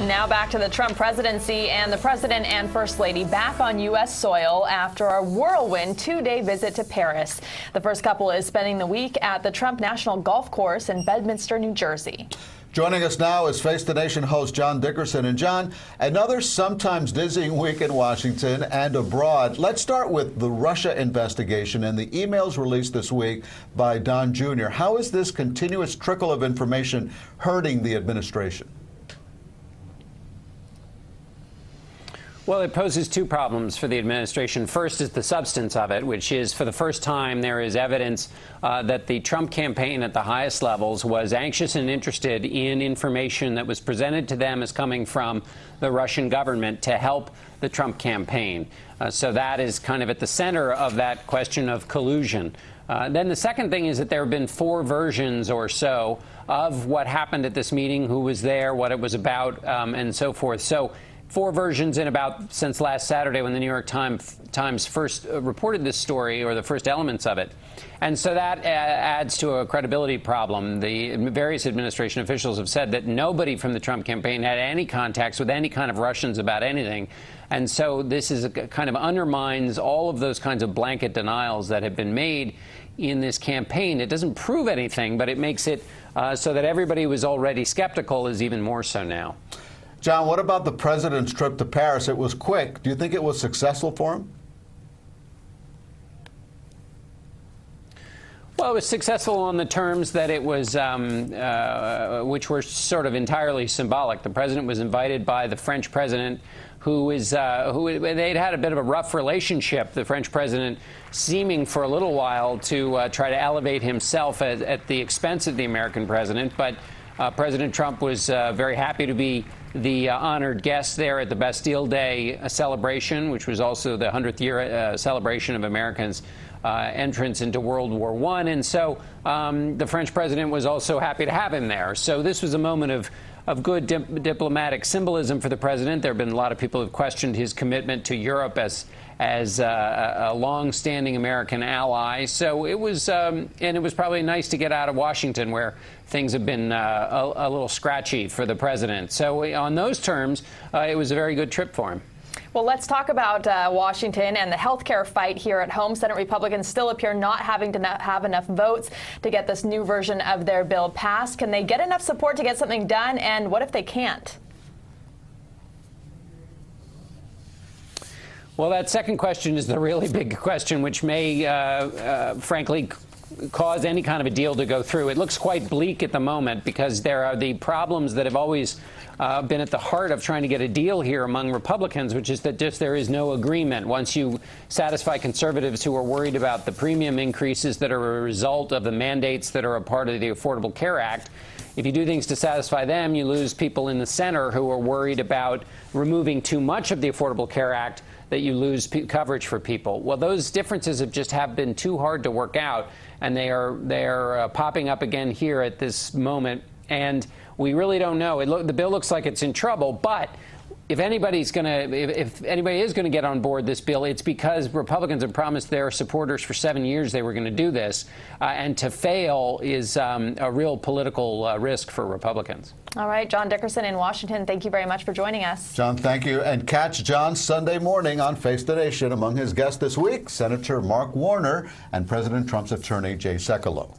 Now back to the Trump presidency and the president and first lady back on U.S. soil after a whirlwind two-day visit to Paris. The first couple is spending the week at the Trump National Golf Course in Bedminster, New Jersey. Joining us now is Face the Nation host John Dickerson. And John, another sometimes dizzying week in Washington and abroad. Let's start with the Russia investigation and the emails released this week by Don Jr. How is this continuous trickle of information hurting the administration? Well, it poses two problems for the administration. First is the substance of it, which is for the first time there is evidence that the Trump campaign at the highest levels was anxious and interested in information that was presented to them as coming from the Russian government to help the Trump campaign. So that is kind of at the center of that question of collusion. Then the second thing is that there have been four versions or so of what happened at this meeting, who was there, what it was about, and so forth. So four versions in about since last Saturday when the New York Times first reported this story, or the first elements of it. And so that adds to a credibility problem. The various administration officials have said that nobody from the Trump campaign had any contacts with any kind of Russians about anything. And so this is kind of undermines all of those kinds of blanket denials that have been made in this campaign. It doesn't prove anything, but it makes it so that everybody who was already skeptical is even more so now. John, what about the president's trip to Paris? It was quick. Do you think it was successful for him? Well, it was successful on the terms that it was, which were sort of entirely symbolic. The president was invited by the French president, who they'd had a bit of a rough relationship. The French president seeming for a little while to try to elevate himself at the expense of the American president, but President Trump was very happy to be the honored guest there at the Bastille Day celebration, which was also the 100th year celebration of Americans' entrance into World War I. And so the French president was also happy to have him there. So this was a moment of good diplomatic symbolism for the president. There have been a lot of people who have questioned his commitment to Europe as a long-standing American ally. So it was, and it was probably nice to get out of Washington, where things have been a little scratchy for the president. So on those terms, it was a very good trip for him. Well, let's talk about Washington and the health care fight here at home. Senate Republicans still appear not having to have enough votes to get this new version of their bill passed. Can they get enough support to get something done? And what if they can't? Well, that second question is the really big question, which may, frankly, cause any kind of a deal to go through. It looks quite bleak at the moment because there are the problems that have always been at the heart of trying to get a deal here among Republicans, which is that just there is no agreement. Once you satisfy conservatives who are worried about the premium increases that are a result of the mandates that are a part of the Affordable Care Act, if you do things to satisfy them, you lose people in the center who are worried about removing too much of the Affordable Care Act, that you lose coverage for people. Well, those differences have been too hard to work out, and they are popping up again here at this moment. And we really don't know. The bill looks like it's in trouble, but if anybody is going to get on board this bill, it's because Republicans have promised their supporters for 7 years they were going to do this, and to fail is a real political risk for Republicans. All right, John Dickerson in Washington, thank you very much for joining us. John, thank you. And catch John Sunday morning on Face the Nation. Among his guests this week, Senator Mark Warner and President Trump's attorney, Jay Sekulow.